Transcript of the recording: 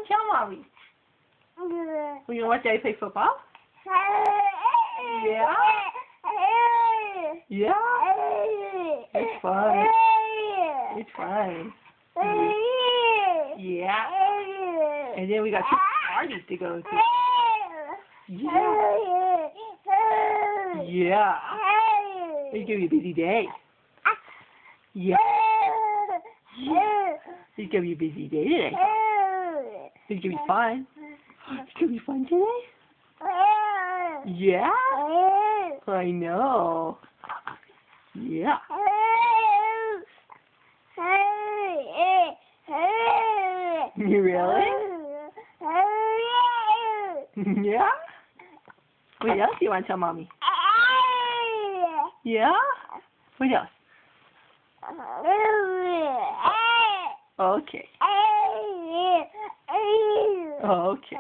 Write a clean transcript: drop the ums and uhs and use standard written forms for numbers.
Tell mommy. Well, you want Daddy play football? Yeah? Yeah? It's fun. It's fun. Yeah. And then we got 2 parties to go to. Yeah. Yeah. It's gonna be a busy day. Yeah. It's gonna be a busy day today. It's gonna be fun. It's gonna be fun today? Yeah? I know. Yeah. Really? Yeah? What else do you want to tell mommy? Yeah? What else? Okay. Okay.